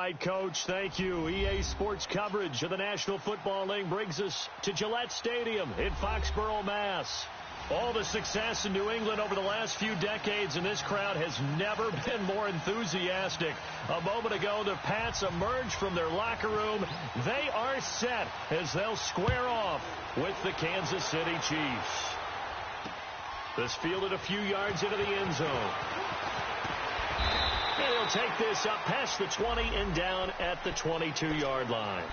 right, Coach. Thank you. EA Sports coverage of the National Football League brings us to Gillette Stadium in Foxborough, Mass. All the success in New England over the last few decades, and this crowd has never been more enthusiastic. A moment ago, the Pats emerged from their locker room. They are set as they'll square off with the Kansas City Chiefs. This fielded a few yards into the end zone. And he'll take this up past the 20 and down at the 22-yard line.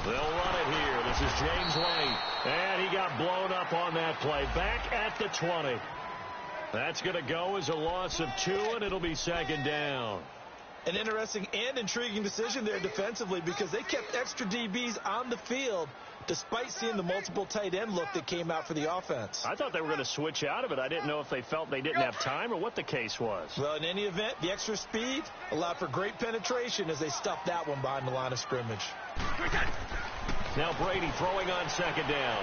They'll run it here. This is James Lane. And he got blown up on that play. Back at the 20. That's going to go as a loss of 2, and it'll be second down. An interesting and intriguing decision there defensively because they kept extra DBs on the field despite seeing the multiple tight end look that came out for the offense. I thought they were going to switch out of it. I didn't know if they felt they didn't have time or what the case was. Well, in any event, the extra speed allowed for great penetration as they stuffed that one behind the line of scrimmage. Now Brady throwing on second down.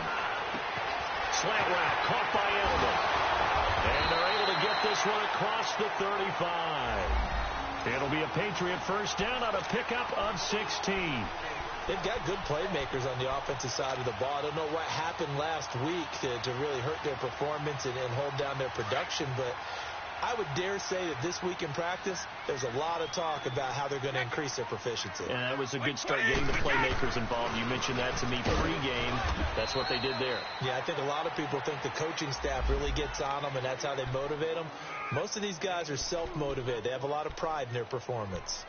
Slant route caught by Edelman. And they're able to get this one across the 35. It'll be a Patriot first down on a pickup of 16. They've got good playmakers on the offensive side of the ball. I don't know what happened last week to really hurt their performance and hold down their production, but I would dare say that this week in practice, there's a lot of talk about how they're going to increase their proficiency. And that was a good start getting the playmakers involved. You mentioned that to me pregame. That's what they did there. Yeah, I think a lot of people think the coaching staff really gets on them, and that's how they motivate them. Most of these guys are self-motivated. They have a lot of pride in their performance.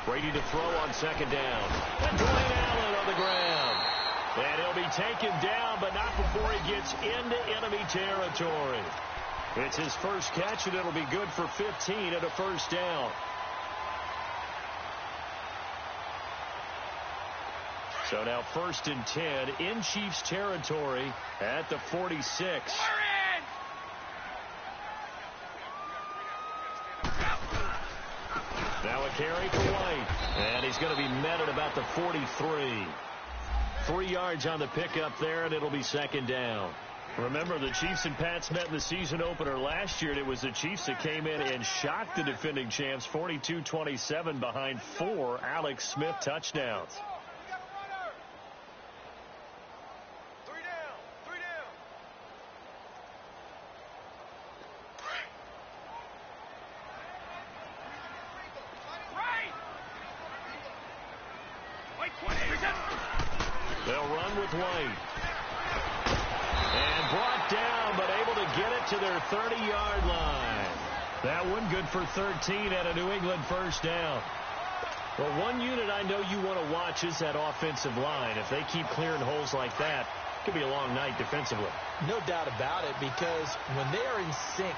Brady to throw on second down. And Dwayne Allen on the ground. And he'll be taken down, but not before he gets into enemy territory. It's his first catch, and it'll be good for 15 and a first down. So now first and 10 in Chiefs territory at the 46. Now a carry for White. And he's going to be met at about the 43. 3 yards on the pickup there, and it'll be second down. Remember, the Chiefs and Pats met in the season opener last year, and it was the Chiefs that came in and shocked the defending champs 42-27 behind 4 Alex Smith touchdowns. They'll run with White. And brought down, but able to get it to their 30-yard line. That one good for 13 at a New England first down. Well, one unit I know you want to watch is that offensive line. If they keep clearing holes like that, it could be a long night defensively. No doubt about it, because when they are in sync,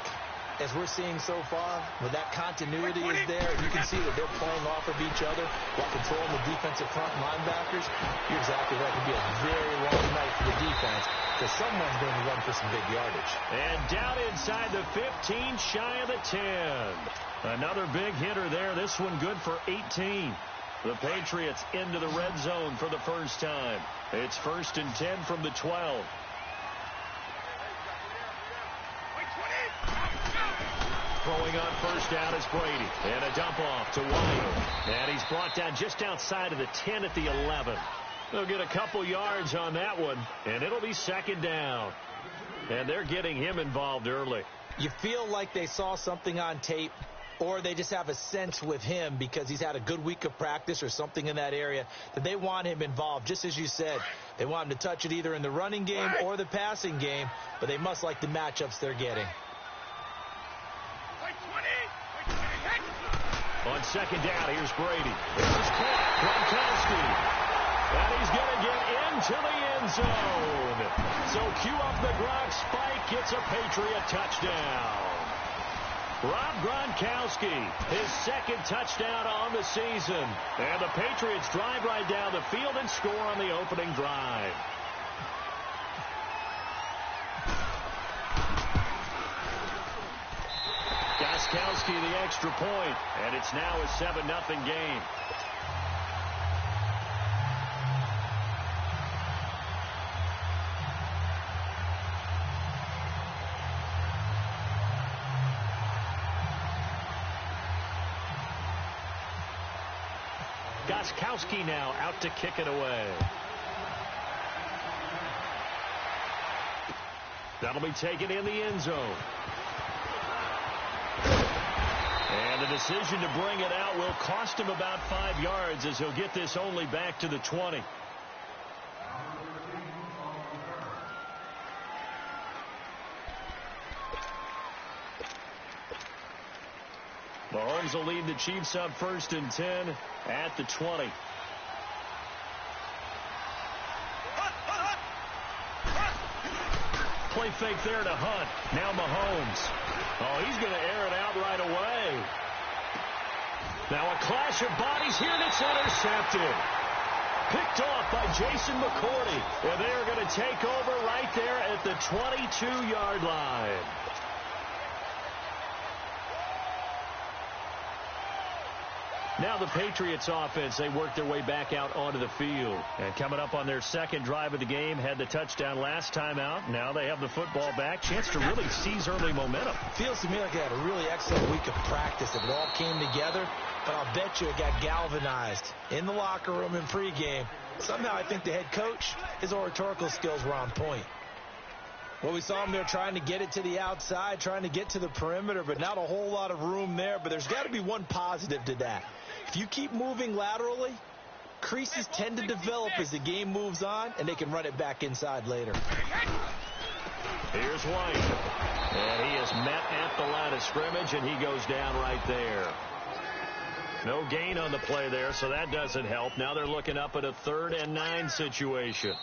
as we're seeing so far, when that continuity is there, you can see that they're playing off of each other while controlling the defensive front linebackers. You're exactly right. It could be a very long night for the defense because someone's going to run for some big yardage. And down inside the 15, shy of the 10. Another big hitter there. This one good for 18. The Patriots into the red zone for the first time. It's first and 10 from the 12. Throwing on first down is Brady. And a dump off to Waru. And he's brought down just outside of the 10 at the 11. They'll get a couple yards on that one, and it'll be second down. And they're getting him involved early. You feel like they saw something on tape, or they just have a sense with him because he's had a good week of practice or something in that area that they want him involved. Just as you said, they want him to touch it either in the running game or the passing game, but they must like the matchups they're getting. On second down, here's Brady. This is caught. into the end zone. So cue up the Gronk spike. It's a Patriot touchdown. Rob Gronkowski, his second touchdown on the season. And the Patriots drive right down the field and score on the opening drive. Gronkowski the extra point, and it's now a 7-0 game. Gronkowski now out to kick it away. That'll be taken in the end zone. And the decision to bring it out will cost him about 5 yards as he'll get this only back to the 20. Mahomes will lead the Chiefs up 1st and 10 at the 20. Play fake there to Hunt. Now Mahomes. Oh, he's going to air it out right away. Now a clash of bodies here that's intercepted. Picked off by Jason McCourty. And they are going to take over right there at the 22-yard line. Now the Patriots offense, they work their way back out onto the field. And coming up on their second drive of the game, had the touchdown last time out. Now they have the football back. Chance to really seize early momentum. Feels to me like they had a really excellent week of practice. It all came together, but I'll bet you it got galvanized in the locker room in pregame. Somehow I think the head coach, his oratorical skills were on point. Well, we saw him there trying to get it to the outside, trying to get to the perimeter, but not a whole lot of room there. But there's got to be one positive to that. If you keep moving laterally, creases tend to develop as the game moves on, and they can run it back inside later. Here's White. And he is met at the line of scrimmage, and he goes down right there. No gain on the play there, so that doesn't help. Now they're looking up at a 3rd and 9 situation.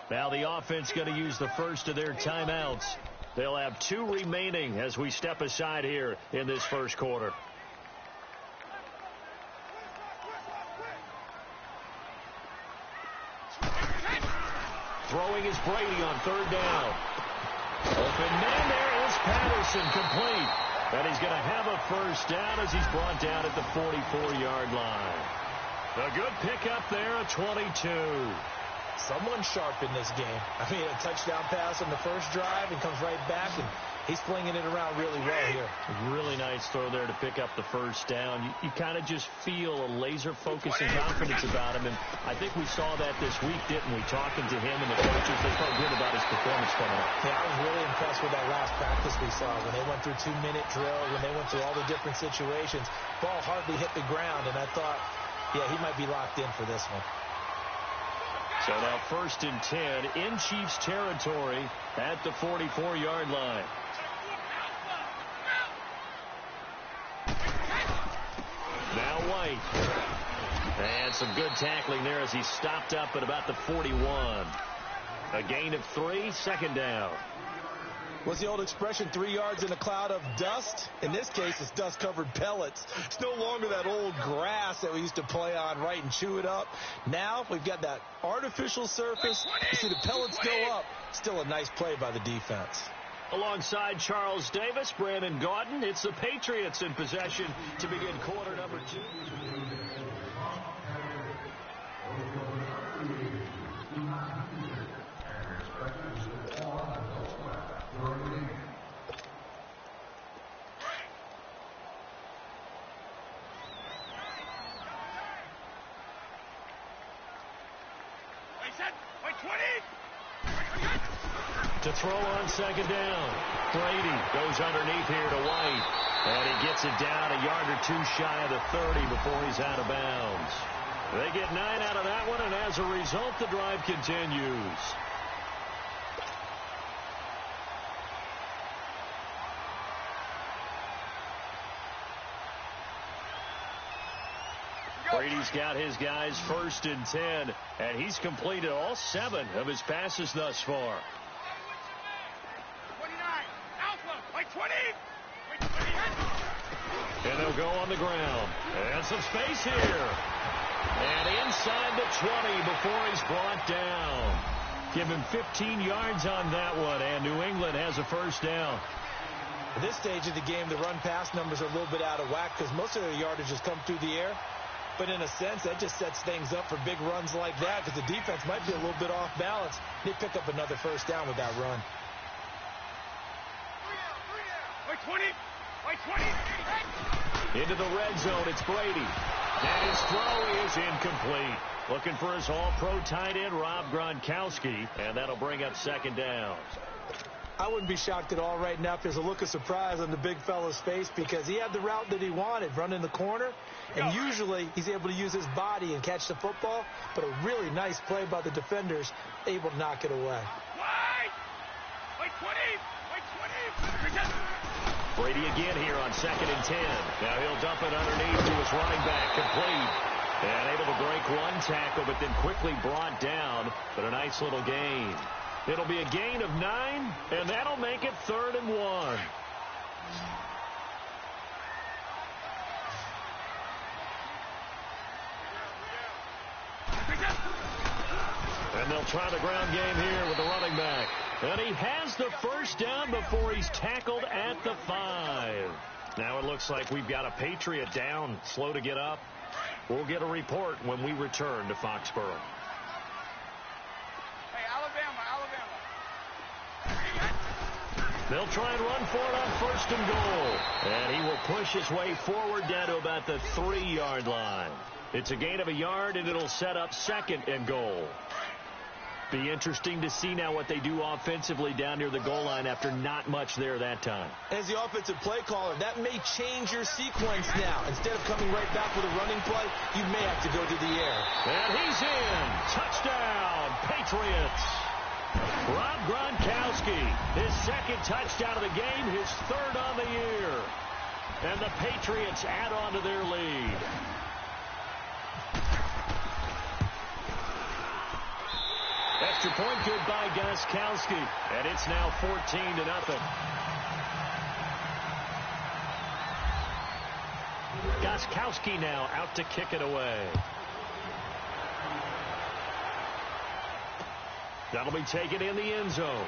Now the offense going to use the first of their timeouts. They'll have 2 remaining as we step aside here in this first quarter. Throwing is Brady on 3rd down. Open man, there is Patterson, complete. And he's going to have a first down as he's brought down at the 44-yard line. A good pickup there, a 22. Someone sharp in this game. I mean, a touchdown pass on the first drive and comes right back, and he's flinging it around really well here. Really nice throw there to pick up the first down. You kind of just feel a laser focus and confidence about him, and I think we saw that this week, didn't we? Talking to him and the coaches, they felt good about his performance coming up. Yeah, I was really impressed with that last practice we saw when they went through 2-minute drill, when they went through all the different situations. Ball hardly hit the ground, and I thought, yeah, he might be locked in for this one. So now 1st and 10 in Chiefs territory at the 44-yard line. Now White. And some good tackling there as he stopped up at about the 41. A gain of 3, 2nd down. What's the old expression, 3 yards in a cloud of dust? In this case, it's dust-covered pellets. It's no longer that old grass that we used to play on, right, and chew it up. Now we've got that artificial surface. You see the pellets go up. Still a nice play by the defense. Alongside Charles Davis, Brandon Gaudin, it's the Patriots in possession to begin quarter number 2. To throw on 2nd down. Brady goes underneath here to White. And he gets it down a yard or 2 shy of the 30 before he's out of bounds. They get 9 out of that one, and as a result, the drive continues. Brady's He's got his guys 1st and 10, and he's completed all 7 of his passes thus far. 29, Alpha, like 20. And they'll go on the ground. And some space here. And inside the 20 before he's brought down. Give him 15 yards on that one, and New England has a 1st down. At this stage of the game, the run-pass numbers are a little bit out of whack because most of their yardage has come through the air. But in a sense, that just sets things up for big runs like that because the defense might be a little bit off balance. They pick up another 1st down with that run. Like 20. Like 20. Into the red zone, it's Brady. And his throw is incomplete. Looking for his all-pro tight end, Rob Gronkowski, and that'll bring up 2nd down. I wouldn't be shocked at all right now if there's a look of surprise on the big fella's face because he had the route that he wanted, running the corner, and usually he's able to use his body and catch the football, but a really nice play by the defenders, able to knock it away. Like 20. Like 20. Brady again here on 2nd and 10. Now he'll dump it underneath to his running back, complete. And able to break one tackle, but then quickly brought down. But a nice little gain. It'll be a gain of 9, and that'll make it 3rd and 1. And they'll try the ground game here with the running back. And he has the 1st down before he's tackled at the 5. Now it looks like we've got a Patriot down, slow to get up. We'll get a report when we return to Foxborough. Hey, Alabama. They'll try and run for it on 1st and goal. And he will push his way forward down to about the 3-yard line. It's a gain of a yard, and it'll set up 2nd and goal. Be interesting to see now what they do offensively down near the goal line after not much there that time. As the offensive play caller, that may change your sequence now. Instead of coming right back with a running play, you may have to go to the air. And he's in. Touchdown, Patriots. Rob Gronkowski, his 2nd touchdown of the game, his 3rd on the year. And the Patriots add on to their lead. Extra point good by Gronkowski, and it's now 14-0. Gronkowski now out to kick it away. That'll be taken in the end zone.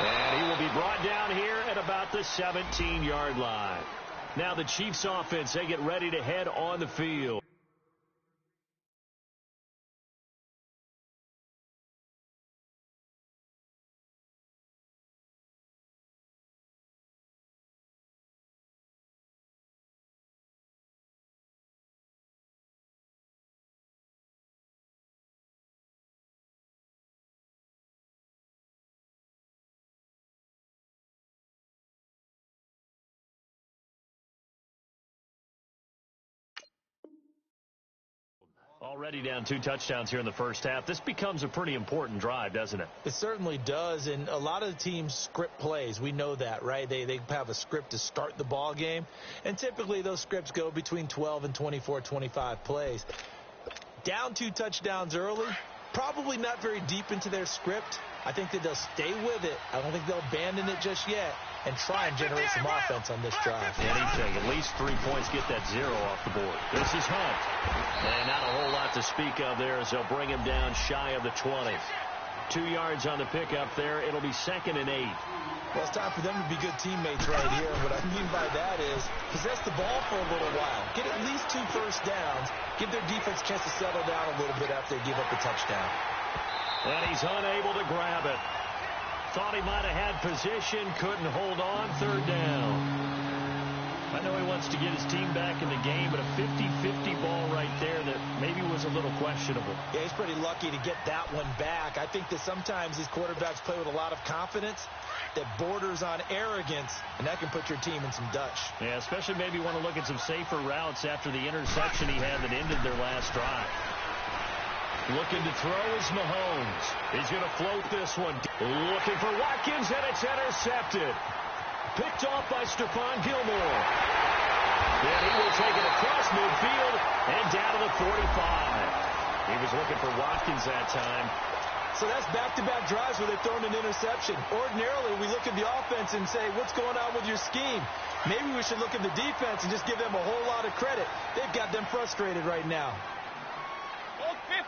And he will be brought down here at about the 17-yard line. Now the Chiefs offense, they get ready to head on the field. Already down 2 touchdowns here in the first half. This becomes a pretty important drive, doesn't it? It certainly does, and a lot of the teams script plays. We know that, right? They have a script to start the ball game, and typically those scripts go between 12 and 24, 25 plays. Down 2 touchdowns early, probably not very deep into their script. I think that they'll stay with it. I don't think they'll abandon it just yet and try and generate some offense on this drive. Anything. At least 3 points, get that 0 off the board. This is Hunt. And not a whole lot to speak of there as they'll bring him down shy of the 20. 2 yards on the pickup there. It'll be 2nd and 8. Well, it's time for them to be good teammates right here. And what I mean by that is possess the ball for a little while. Get at least 2 first downs. Give their defense a chance to settle down a little bit after they give up the touchdown. And he's unable to grab it. Thought he might have had position, couldn't hold on. 3rd down. I know he wants to get his team back in the game, but a 50-50 ball right there that maybe was a little questionable. Yeah, he's pretty lucky to get that one back. I think that sometimes these quarterbacks play with a lot of confidence that borders on arrogance, and that can put your team in some Dutch. Yeah, especially maybe want to look at some safer routes after the interception he had that ended their last drive. Looking to throw is Mahomes. He's going to float this one. Looking for Watkins, and it's intercepted. Picked off by Stephon Gilmore. And he will take it across midfield and down to the 45. He was looking for Watkins that time. So that's back-to-back drives where they've thrown an interception. Ordinarily, we look at the offense and say, what's going on with your scheme? Maybe we should look at the defense and just give them a whole lot of credit. They've got them frustrated right now. Hold 50.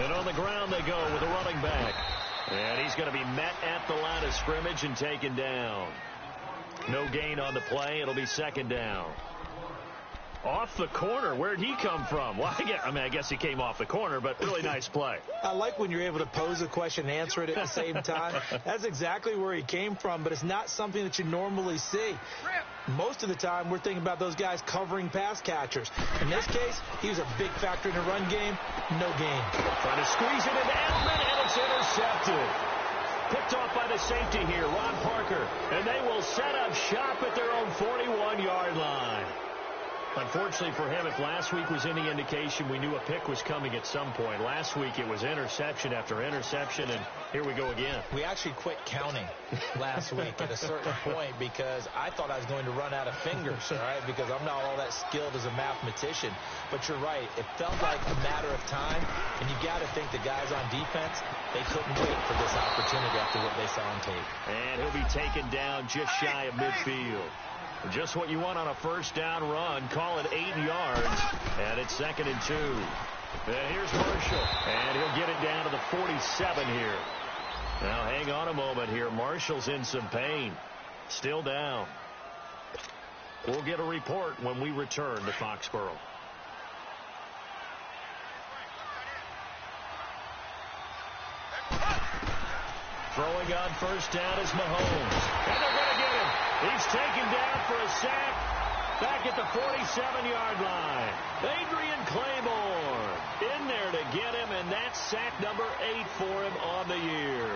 And on the ground they go with a running back. And he's going to be met at the line of scrimmage and taken down. No gain on the play. It'll be second down. Off the corner. Where'd he come from? Well, I guess he came off the corner, but really nice play. I like when you're able to pose a question and answer it at the same time. That's exactly where he came from, but it's not something that you normally see. Most of the time, we're thinking about those guys covering pass catchers. In this case, he was a big factor in the run game. No gain. Trying to squeeze it into Edelman, and it's intercepted. Picked off by the safety here, Ron Parker. And they will set up shop at their own 41-yard line. Unfortunately for him, if last week was any indication, we knew a pick was coming at some point. Last week it was interception after interception, and here we go again. We actually quit counting last week at a certain point because I thought I was going to run out of fingers, all right, because I'm not all that skilled as a mathematician. But you're right. It felt like a matter of time, and you got to think the guys on defense, they couldn't wait for this opportunity after what they saw on tape. And he'll be taken down just shy of midfield. Just what you want on a first down run. Call it 8 yards. And it's 2nd and 2. And here's Marshall. And he'll get it down to the 47 here. Now hang on a moment here. Marshall's in some pain. Still down. We'll get a report when we return to Foxborough. Throwing on first down is Mahomes. And they're going to get him. He's taken down for a sack back at the 47-yard line. Adrian Claiborne in there to get him, and that's sack number 8 for him on the year.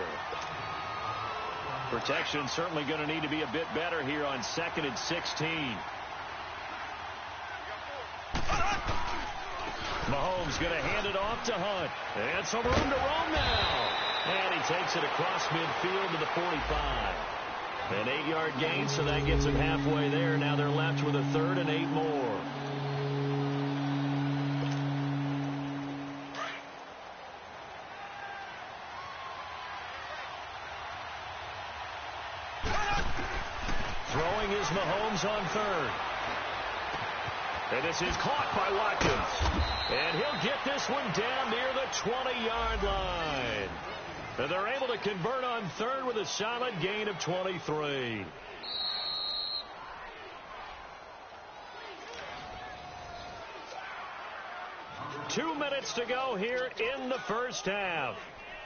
Protection certainly going to need to be a bit better here on 2nd and 16. Mahomes going to hand it off to Hunt. And some room to roam now. And he takes it across midfield to the 45. An 8-yard gain, so that gets him halfway there. Now they're left with a 3rd and 8 more. Throwing is Mahomes on 3rd. And this is caught by Watkins. And he'll get this one down near the 20-yard line. And they're able to convert on 3rd with a solid gain of 23. Two minutes to go here in the first half.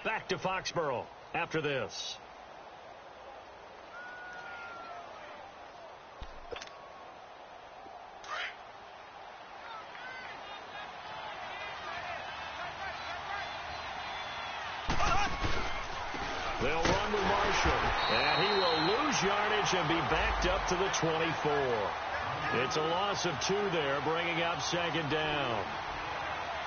Back to Foxborough after this. They'll run with Marshall, and he will lose yardage and be backed up to the 24. It's a loss of 2 there, bringing up 2nd down.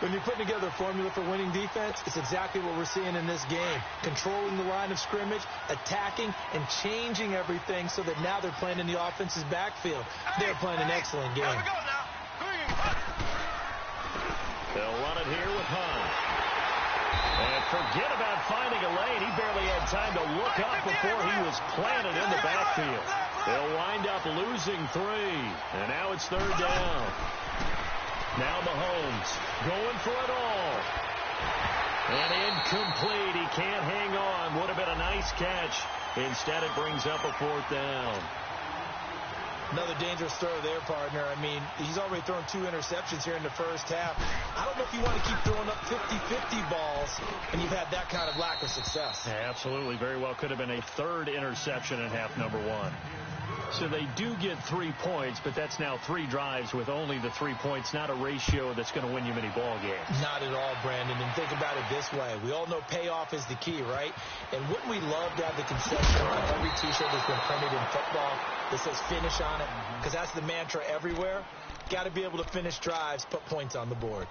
When you're putting together a formula for winning defense, it's exactly what we're seeing in this game. Controlling the line of scrimmage, attacking, and changing everything so that now they're playing in the offense's backfield. They're playing an excellent game. They'll run it here with Hunt. And forget about finding a lane. He barely had time to look up before he was planted in the backfield. They'll wind up losing 3. And now it's 3rd down. Now Mahomes going for it all. And incomplete. He can't hang on. Would have been a nice catch. Instead, it brings up a 4th down. Another dangerous throw there, partner. I mean, he's already thrown 2 interceptions here in the first half. I don't know if you want to keep throwing up 50-50 balls, and you've had that kind of lack of success. Yeah, absolutely. Very well could have been a 3rd interception in half number 1. So they do get 3 points, but that's now 3 drives with only the 3 points, not a ratio that's going to win you many ball games. Not at all, Brandon. And think about it this way. We all know payoff is the key, right? And wouldn't we love to have the concession on every T-shirt that's been printed in football that says finish on it? Because that's the mantra everywhere. Got to be able to finish drives, put points on the board.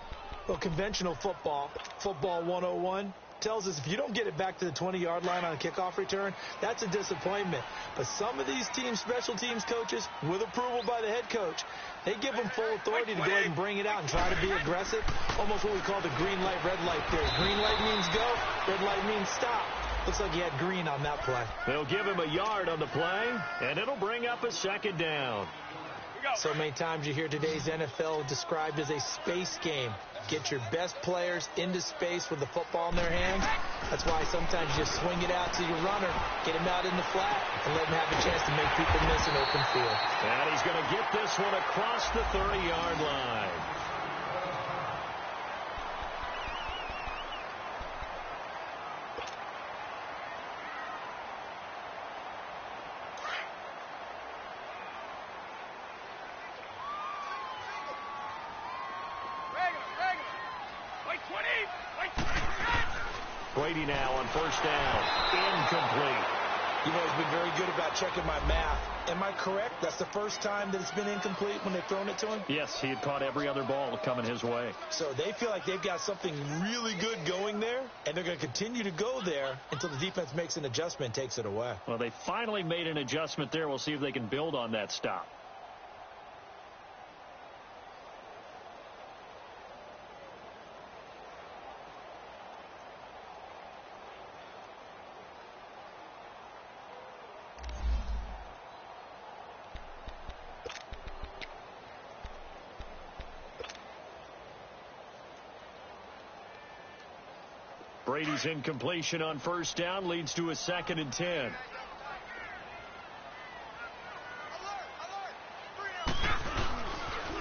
Well, conventional football, football 101, tells us if you don't get it back to the 20-yard line on a kickoff return, that's a disappointment. But some of these teams, special teams coaches, with approval by the head coach, they give them full authority to go ahead and bring it out and try to be aggressive. Almost what we call the green light, red light theory. Green light means go, red light means stop. Looks like he had green on that play. They'll give him a yard on the play, and it'll bring up a second down. So many times you hear today's NFL described as a space game. Get your best players into space with the football in their hands. That's why sometimes you just swing it out to your runner, get him out in the flat, and let him have a chance to make people miss an open field. And he's going to get this one across the 30-yard line. Brady now on first down. Incomplete. You know, he's been very good about checking my math. Am I correct? That's the first time that it's been incomplete when they've thrown it to him? Yes, he had caught every other ball coming his way. So they feel like they've got something really good going there, and they're going to continue to go there until the defense makes an adjustment and takes it away. Well, they finally made an adjustment there. We'll see if they can build on that stop. Brady's incompletion on first down leads to a 2nd and 10.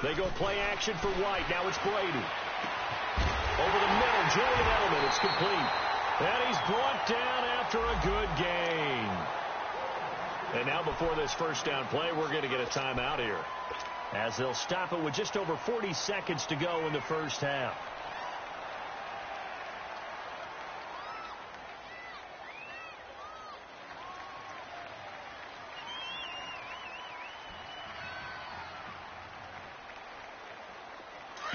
They go play action for White. Now it's Brady. Over the middle, Julian Edelman. It's complete. And he's brought down after a good gain. And now before this first down play, we're going to get a timeout here, as they'll stop it with just over 40 seconds to go in the first half.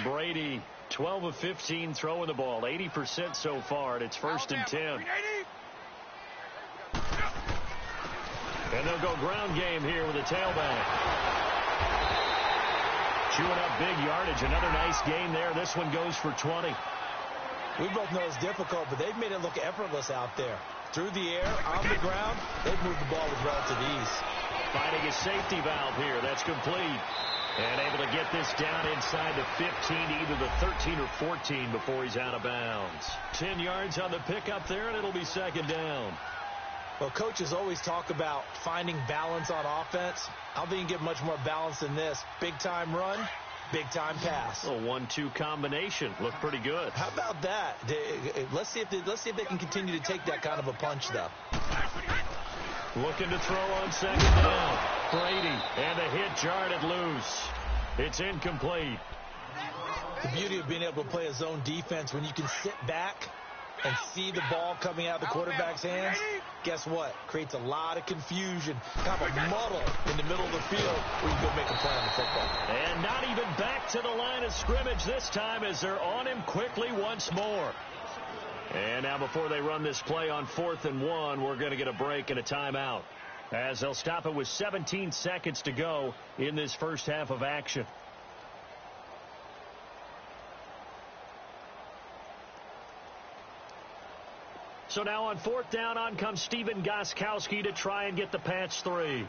Brady, 12 of 15 throwing the ball, 80% so far, and it's 1st and 10. And they'll go ground game here with a tailback. Chewing up big yardage. Another nice gain there. This one goes for 20. We both know it's difficult, but they've made it look effortless out there. Through the air, on the ground, they've moved the ball with relative ease. Finding a safety valve here. That's complete. And able to get this down inside the 15, either the 13 or 14 before he's out of bounds. 10 yards on the pickup there, and it'll be 2nd down. Well, coaches always talk about finding balance on offense. I don't think you can get much more balance than this. Big-time run, big-time pass. A 1-2 combination. Looked pretty good. How about that? Let's see if they can continue to take that kind of a punch, though. Looking to throw on 2nd down. Brady, and a hit jarred it loose. It's incomplete. The beauty of being able to play a zone defense when you can sit back and see the ball coming out of the quarterback's hands, guess what? Creates a lot of confusion, kind of a muddle in the middle of the field where you go make a play on the football. And not even back to the line of scrimmage this time as they're on him quickly once more. And now before they run this play on 4th and 1, we're going to get a break and a timeout, as they'll stop it with 17 seconds to go in this first half of action. So now on 4th down, on comes Stephen Gostkowski to try and get the Pats 3.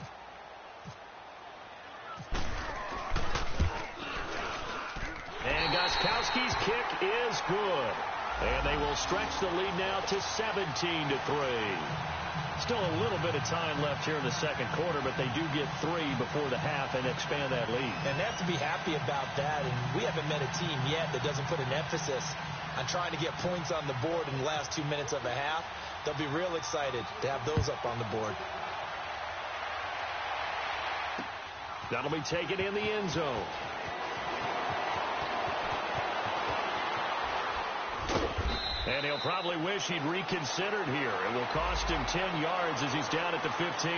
And Gostkowski's kick is good. And they will stretch the lead now to 17-3. Still a little bit of time left here in the second quarter, but they do get 3 before the half and expand that lead. And they have to be happy about that. And we haven't met a team yet that doesn't put an emphasis on trying to get points on the board in the last 2 minutes of a half. They'll be real excited to have those up on the board. That'll be taken in the end zone. And he'll probably wish he'd reconsidered here. It will cost him 10 yards as he's down at the 15.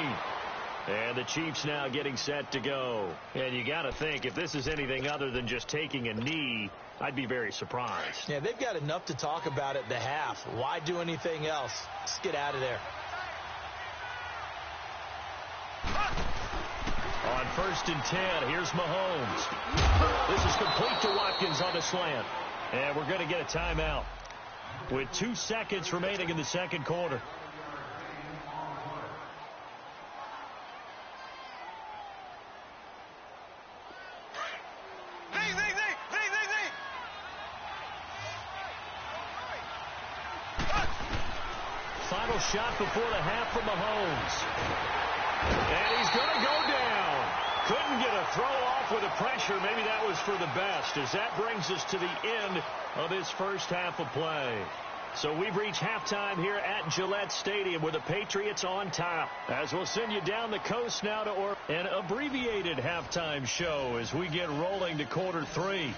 And the Chiefs now getting set to go. And you got to think, if this is anything other than just taking a knee, I'd be very surprised. Yeah, they've got enough to talk about at the half. Why do anything else? Just get out of there. On 1st and 10, here's Mahomes. This is complete to Watkins on the slant. And we're going to get a timeout with 2 seconds remaining in the second quarter. Final shot before the half from Mahomes. And he's going to go down. Couldn't get a throw off with the pressure. Maybe that was for the best, as that brings us to the end of this first half of play. So we've reached halftime here at Gillette Stadium with the Patriots on top. As we'll send you down the coast now to an abbreviated halftime show as we get rolling to quarter 3.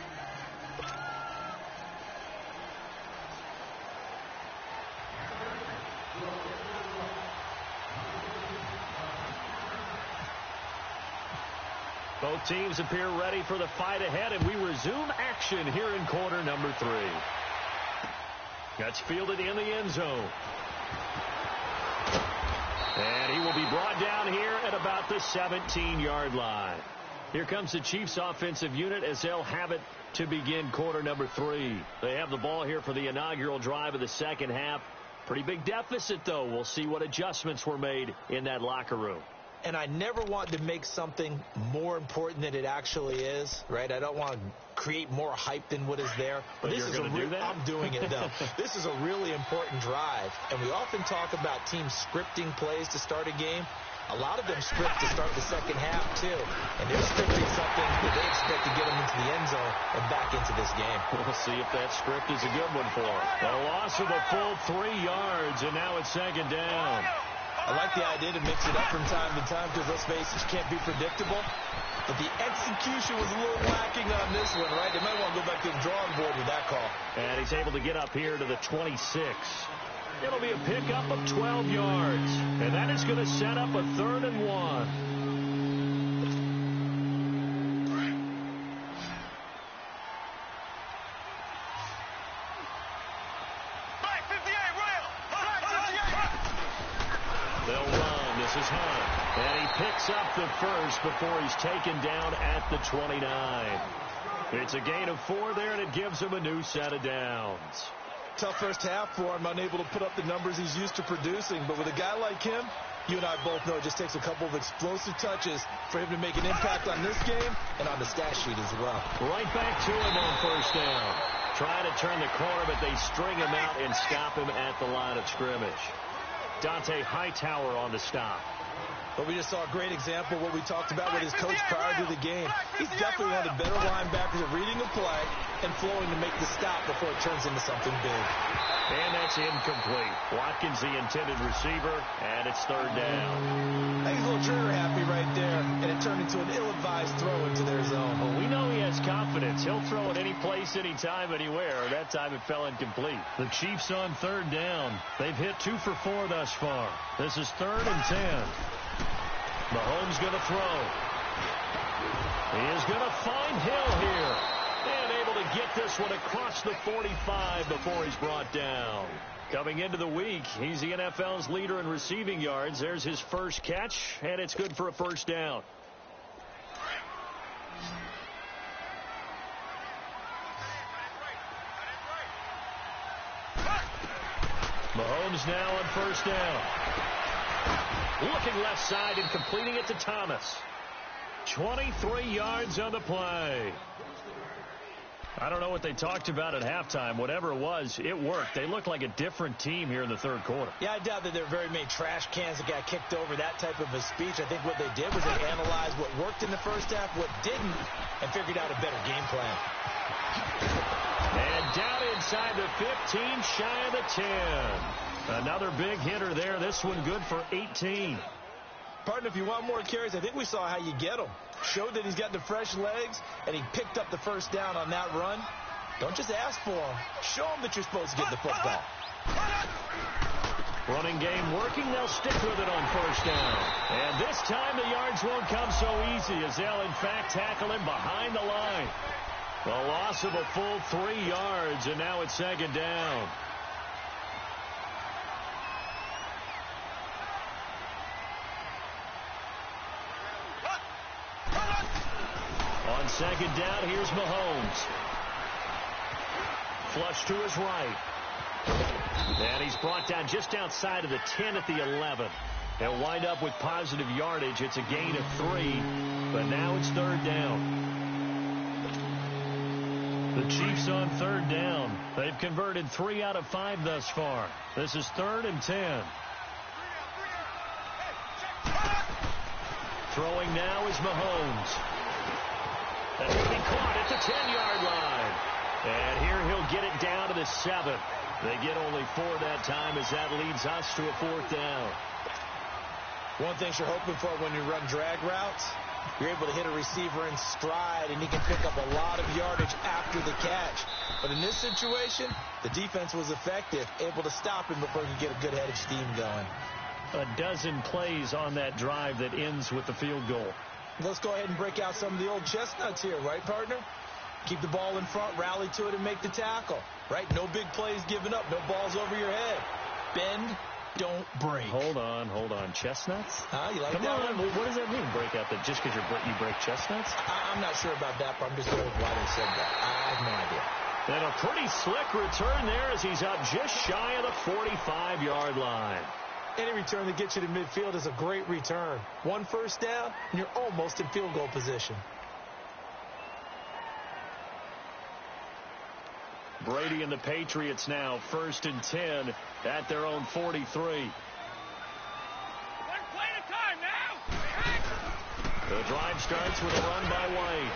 Both teams appear ready for the fight ahead, and we resume action here in quarter number 3. That's fielded in the end zone. And he will be brought down here at about the 17-yard line. Here comes the Chiefs offensive unit as they'll have it to begin quarter number 3. They have the ball here for the inaugural drive of the second half. Pretty big deficit, though. We'll see what adjustments were made in that locker room. And I never want to make something more important than it actually is, right? I don't want to create more hype than what is there. But this is I'm doing it, though. This is a really important drive. And we often talk about teams scripting plays to start a game. A lot of them script to start the second half, too. And they're scripting something that they expect to get them into the end zone and back into this game. We'll see if that script is a good one for them. A loss of a full 3 yards, and now it's second down. I like the idea to mix it up from time to time because, let's face it, can't be predictable. But the execution was a little lacking on this one, right? They might want to go back to the drawing board with that call. And he's able to get up here to the 26. It'll be a pickup of 12 yards. And that is going to set up a 3rd and 1. And he picks up the first before he's taken down at the 29. It's a gain of 4 there, and it gives him a new set of downs. Tough first half for him, unable to put up the numbers he's used to producing. But with a guy like him, you and I both know it just takes a couple of explosive touches for him to make an impact on this game and on the stat sheet as well. Right back to him on first down. Trying to turn the corner, but they string him out and stop him at the line of scrimmage. Dante Hightower on the stop. But we just saw a great example of what we talked about with his coach prior to the game. He's definitely one of the better linebackers at reading the play and flowing to make the stop before it turns into something big. And that's incomplete. Watkins, the intended receiver, and it's 3rd down. I think he's a little trigger happy right there, and it turned into an ill-advised throw into their zone. Well, we know he has confidence. He'll throw it any place, anytime, anywhere. That time it fell incomplete. The Chiefs on 3rd down. They've hit 2 for 4 thus far. This is 3rd and 10. Mahomes going to throw. He is going to find Hill here. And able to get this one across the 45 before he's brought down. Coming into the week, he's the NFL's leader in receiving yards. There's his first catch, and it's good for a first down. Mahomes now on first down. Looking left side and completing it to Thomas. 23 yards on the play. I don't know what they talked about at halftime. Whatever it was, it worked. They look like a different team here in the 3rd quarter. Yeah, I doubt that there are very many trash cans that got kicked over, that type of a speech. I think what they did was they analyzed what worked in the first half, what didn't, and figured out a better game plan. And down inside the 15, shy of the 10. Another big hitter there. This one good for 18. Partner, if you want more carries, I think we saw how you get them. Showed that he's got the fresh legs, and he picked up the first down on that run. Don't just ask for him. Show him that you're supposed to get the football. Running game working. They'll stick with it on first down. And this time the yards won't come so easy as they'll, in fact, tackle him behind the line. A loss of a full 3 yards, and now it's second down. On second down, here's Mahomes. Flush to his right. And he's brought down just outside of the 10 at the 11. They'll wind up with positive yardage. It's a gain of 3, but now it's third down. The Chiefs on third down. They've converted 3 out of 5 thus far. This is 3rd and 10. Throwing now is Mahomes. And he'll be caught at the 10-yard line. And here he'll get it down to the 7. They get only 4 that time as that leads us to a 4th down. One thing you're hoping for when you run drag routes, you're able to hit a receiver in stride, and he can pick up a lot of yardage after the catch. But in this situation, the defense was effective, able to stop him before he could get a good head of steam going. A dozen plays on that drive that ends with the field goal. Let's go ahead and break out some of the old chestnuts here, right, partner? Keep the ball in front, rally to it, and make the tackle, right? No big plays given up, no balls over your head. Bend, don't break. Hold on. Chestnuts? You like Come that on. one? What does that mean, break out? That just because you break chestnuts? I'm not sure about that, but I'm just going with why they said that. I have no idea. And a pretty slick return there as he's up just shy of the 45-yard line. Any return that gets you to midfield is a great return. 1 first down, and you're almost in field goal position. Brady and the Patriots now 1st and 10 at their own 43. 1 play at a time now. The drive starts with a run by White.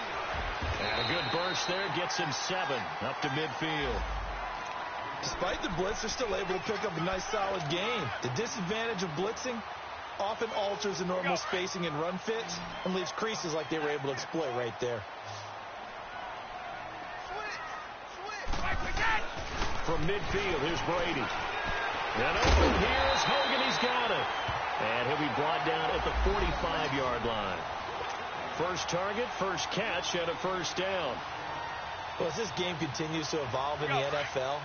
And a good burst there gets him 7 up to midfield. Despite the blitz, they're still able to pick up a nice solid gain. The disadvantage of blitzing often alters the normal spacing and run fits and leaves creases like they were able to exploit right there. From midfield, here's Brady. And open here is Hogan. He's got it. And he'll be brought down at the 45-yard line. First target, first catch, and a first down. Well, as this game continues to evolve in the NFL,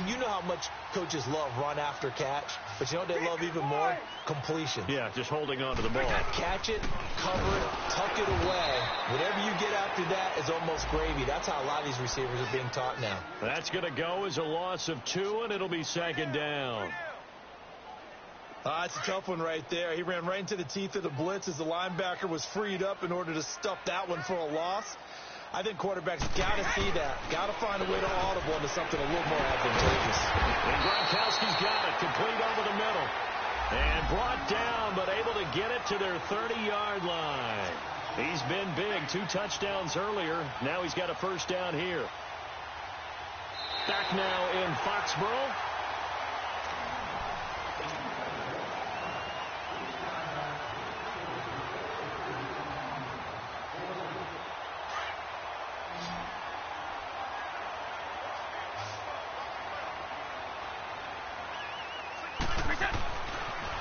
you know how much coaches love run after catch, but you know what they love even more? Completion. Yeah, just holding on to the ball. Catch it, cover it, tuck it away. Whatever you get after that is almost gravy. That's how a lot of these receivers are being taught now. That's going to go as a loss of 2, and it'll be second down. It's a tough one right there. He ran right into the teeth of the blitz as the linebacker was freed up in order to stuff that one for a loss. I think quarterbacks got to see that. Got to find a way to audible into something a little more advantageous. And Gronkowski's got it. Complete over the middle. And brought down, but able to get it to their 30-yard line. He's been big. 2 touchdowns earlier. Now he's got a first down here. Back now in Foxborough.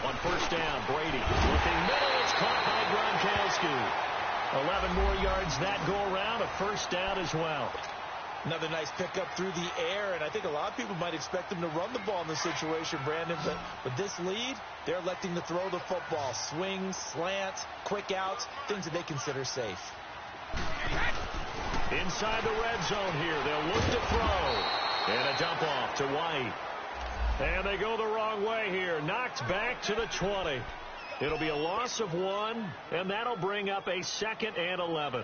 On first down, Brady looking middle. It's caught by Gronkowski. 11 more yards that go around. A first down as well. Another nice pickup through the air, and I think a lot of people might expect him to run the ball in this situation, Brandon, but with this lead, they're electing to throw the football. Swings, slants, quick outs, things that they consider safe. Inside the red zone here. They'll look to throw. And a dump off to White. And they go the wrong way here. Knocked back to the 20. It'll be a loss of 1, and that'll bring up a 2nd and 11.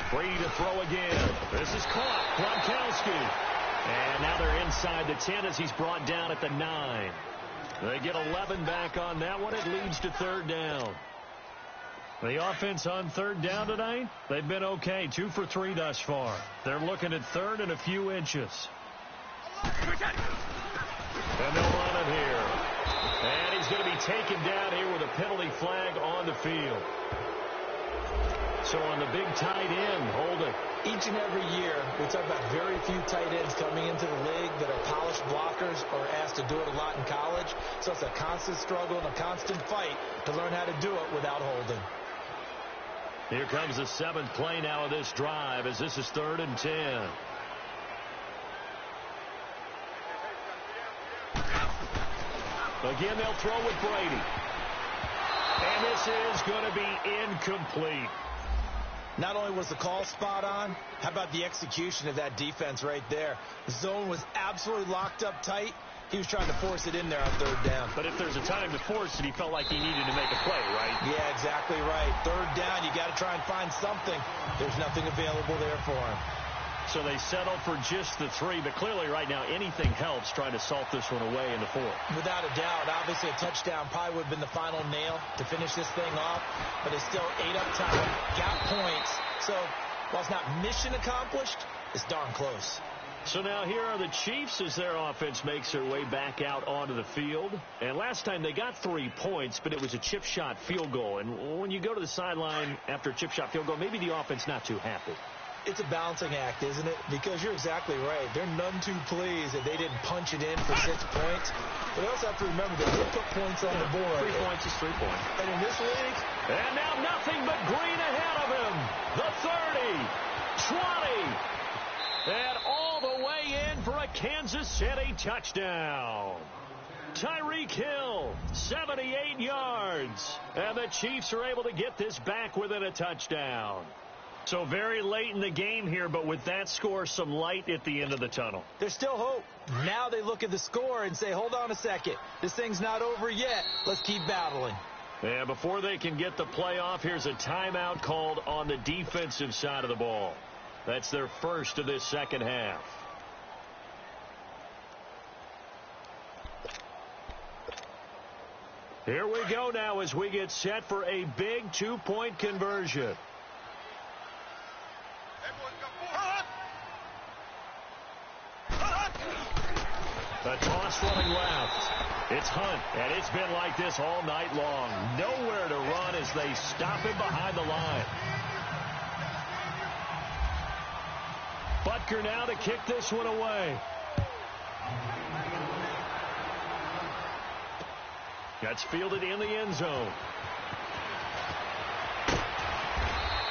Brady to throw again. This is caught. Gronkowski. And now they're inside the 10 as he's brought down at the 9. They get 11 back on that one. It leads to third down. The offense on third down tonight, they've been okay. 2 for 3 thus far. They're looking at third and a few inches. And they'll run it here. And he's going to be taken down here with a penalty flag on the field. So on the big tight end, holding. Each and every year, we talk about very few tight ends coming into the league that are polished blockers or asked to do it a lot in college. So it's a constant struggle and a constant fight to learn how to do it without holding. Here comes the 7th play now of this drive as this is 3rd and 10. Again, they'll throw with Brady. And this is going to be incomplete. Not only was the call spot on, how about the execution of that defense right there? The zone was absolutely locked up tight. He was trying to force it in there on 3rd down. But if there's a time to force it, he felt like he needed to make a play, right? Yeah, exactly right. 3rd down, you got to try and find something. There's nothing available there for him. So they settle for just the 3, but clearly right now anything helps trying to salt this one away in the 4th. Without a doubt, obviously a touchdown probably would have been the final nail to finish this thing off, but it's still 8 up time, got points. So while it's not mission accomplished, it's darn close. So now here are the Chiefs as their offense makes their way back out onto the field. And last time they got 3 points, but it was a chip shot field goal. And when you go to the sideline after a chip shot field goal, maybe the offense not too happy. It's a balancing act, isn't it? Because you're exactly right. They're none too pleased that they didn't punch it in for 6 points. But they also have to remember they did put points on the board. 3 points is 3 points. And in this league... And now nothing but green ahead of him. The 30, 20, and all the way in for a Kansas City touchdown. Tyreek Hill, 78 yards. And the Chiefs are able to get this back within a touchdown. So very late in the game here, but with that score, some light at the end of the tunnel. There's still hope. Now they look at the score and say, hold on a second. This thing's not over yet. Let's keep battling. And before they can get the play off, here's a timeout called on the defensive side of the ball. That's their first of this second half. Here we go now as we get set for a big 2-point conversion. The toss running left. It's Hunt, and it's been like this all night long. Nowhere to run as they stop him behind the line. Butker now to kick this one away. That's fielded in the end zone.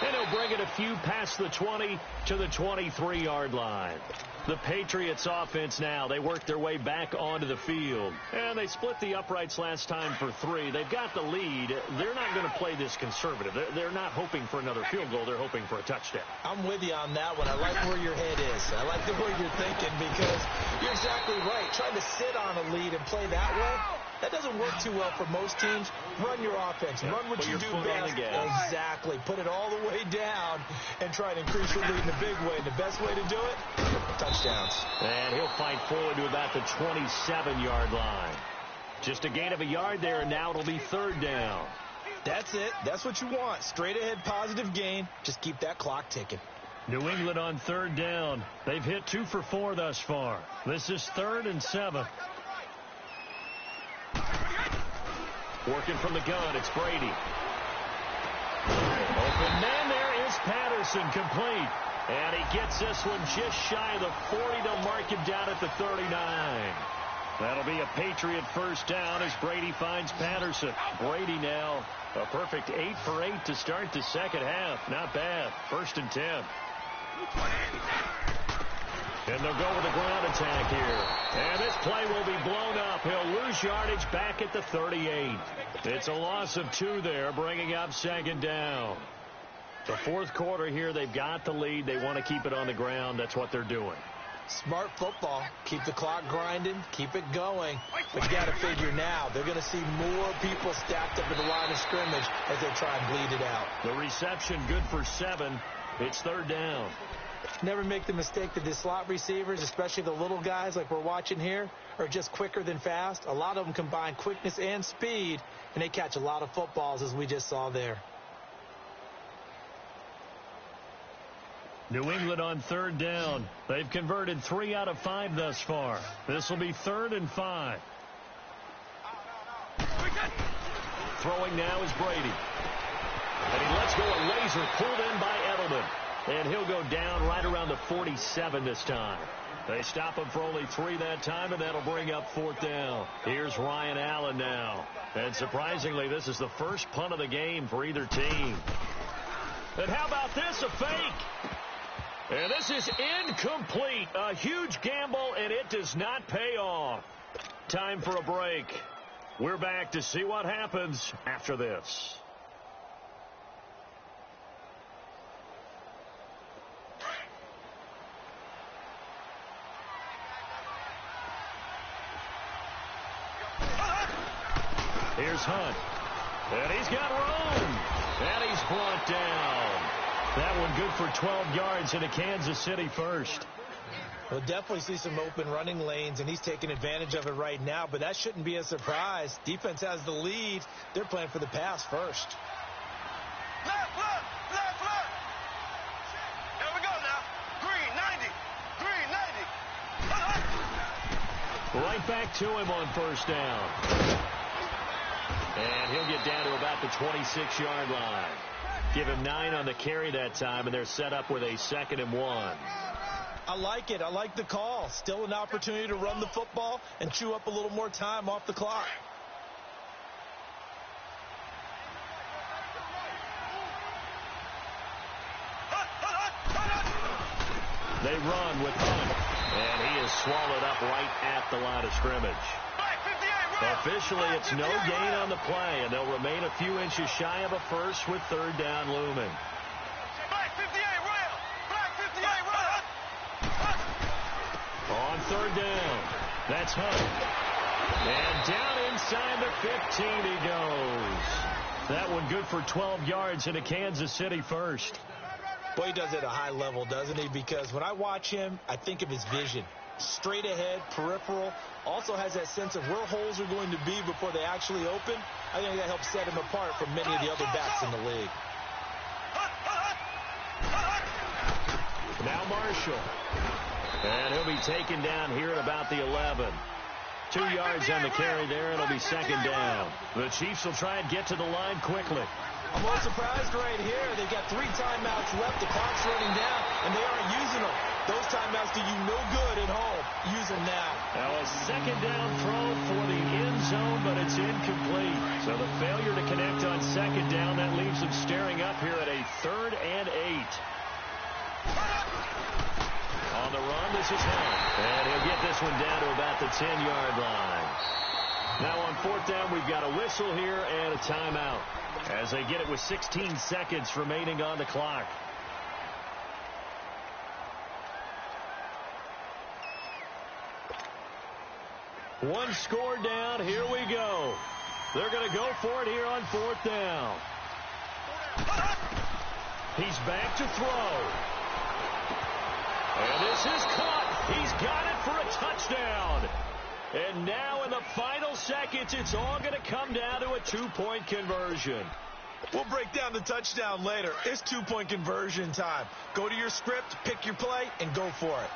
And he'll bring it a few past the 20 to the 23-yard line. The Patriots offense now, they work their way back onto the field. And they split the uprights last time for 3. They've got the lead. They're not going to play this conservative. They're not hoping for another field goal. They're hoping for a touchdown. I'm with you on that one. I like where your head is. I like the way you're thinking because you're exactly right. Trying to sit on a lead and play that way, that doesn't work too well for most teams. Run your offense. Run what you do best. Exactly. Put it all the way down and try to increase your lead in a big way. And the best way to do it, touchdowns. And he'll fight forward to about the 27-yard line. Just a gain of a yard there, and now it'll be 3rd down. That's it. That's what you want. Straight ahead positive gain. Just keep that clock ticking. New England on 3rd down. They've hit 2 for 4 thus far. This is 3rd and 7. Working from the gun, it's Brady. Open man, there is Patterson, complete. And he gets this one just shy of the 40. They'll mark him down at the 39. That'll be a Patriot first down as Brady finds Patterson. Brady now a perfect 8 for 8 to start the second half. Not bad. 1st and 10. And they'll go with a ground attack here. And this play will be blown up. He'll lose yardage back at the 38. It's a loss of 2 there, bringing up 2nd down. The 4th quarter here, they've got the lead. They want to keep it on the ground. That's what they're doing. Smart football. Keep the clock grinding. Keep it going. But you got to figure now, they're going to see more people stacked up at the line of scrimmage as they try and bleed it out. The reception good for 7. It's 3rd down. Never make the mistake that the slot receivers, especially the little guys like we're watching here, are just quicker than fast. A lot of them combine quickness and speed, and they catch a lot of footballs as we just saw there. New England on 3rd down. They've converted 3 out of 5 thus far. This will be 3rd and 5. Throwing now is Brady. And he lets go a laser pulled in by Edelman. And he'll go down right around the 47 this time. They stop him for only 3 that time, and that'll bring up 4th down. Here's Ryan Allen now. And surprisingly, this is the first punt of the game for either team. And how about this, a fake? And this is incomplete. A huge gamble, and it does not pay off. Time for a break. We're back to see what happens after this. Here's Hunt. And he's got room. And he's brought down. That one good for 12 yards into Kansas City first. We'll definitely see some open running lanes, and he's taking advantage of it right now, but that shouldn't be a surprise. Defense has the lead. They're playing for the pass first. Left. Here we go now. Green, 90. Right back to him on first down. And he'll get down to about the 26-yard line. Give him 9 on the carry that time, and they're set up with a 2nd and 1. I like it. I like the call. Still an opportunity to run the football and chew up a little more time off the clock. They run with Hunt, and he is swallowed up right at the line of scrimmage. Officially, it's no gain on the play, and they'll remain a few inches shy of a first with 3rd down looming. On 3rd down, that's Hunt. And down inside the 15 he goes. That one good for 12 yards into Kansas City first. Boy, he does it at a high level, doesn't he? Because when I watch him, I think of his vision. Straight ahead, peripheral, also has that sense of where holes are going to be before they actually open. I think that helps set him apart from many of the other backs in the league. Now Marshall. And he'll be taken down here at about the 11. 2 yards on the carry there, and it'll be 2nd down. The Chiefs will try and get to the line quickly. I'm a little surprised right here. They've got 3 timeouts left. The clock's running down, and they aren't using them. Those timeouts do you no good at home. Use them now. Now a 2nd down throw for the end zone, but it's incomplete. So the failure to connect on 2nd down, that leaves them staring up here at a 3rd and 8. On the run, this is Hunt. And he'll get this one down to about the 10-yard line. Now on 4th down, we've got a whistle here and a timeout as they get it with 16 seconds remaining on the clock. One score down. Here we go. They're going to go for it here on 4th down. He's back to throw. And this is caught. He's got it for a touchdown. And now in the final seconds, it's all going to come down to a 2-point conversion. We'll break down the touchdown later. It's 2-point conversion time. Go to your script, pick your play, and go for it.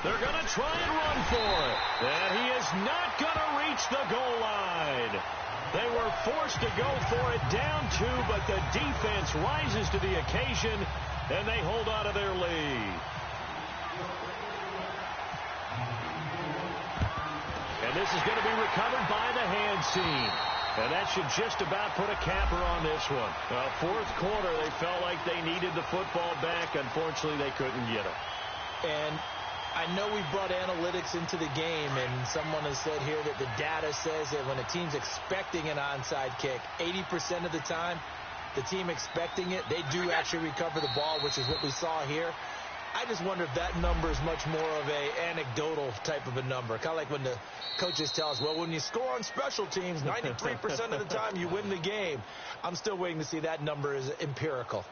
They're going to try and run for it. And he is not going to reach the goal line. They were forced to go for it down 2, but the defense rises to the occasion, and they hold on to their lead. And this is going to be recovered by the hand seam. And that should just about put a capper on this one. 4th quarter, they felt like they needed the football back. Unfortunately, they couldn't get it. And I know we brought analytics into the game, and someone has said here that the data says that when a team's expecting an onside kick, 80% of the time, the team expecting it, they do actually recover the ball, which is what we saw here. I just wonder if that number is much more of a anecdotal type of a number. Kind of like when the coaches tell us, well, when you score on special teams, 93% of the time you win the game. I'm still waiting to see that number is empirical.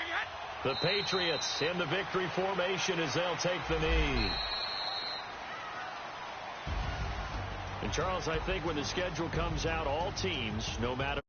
Get The Patriots in the victory formation as they'll take the knee. And, Charles, I think when the schedule comes out, all teams, no matter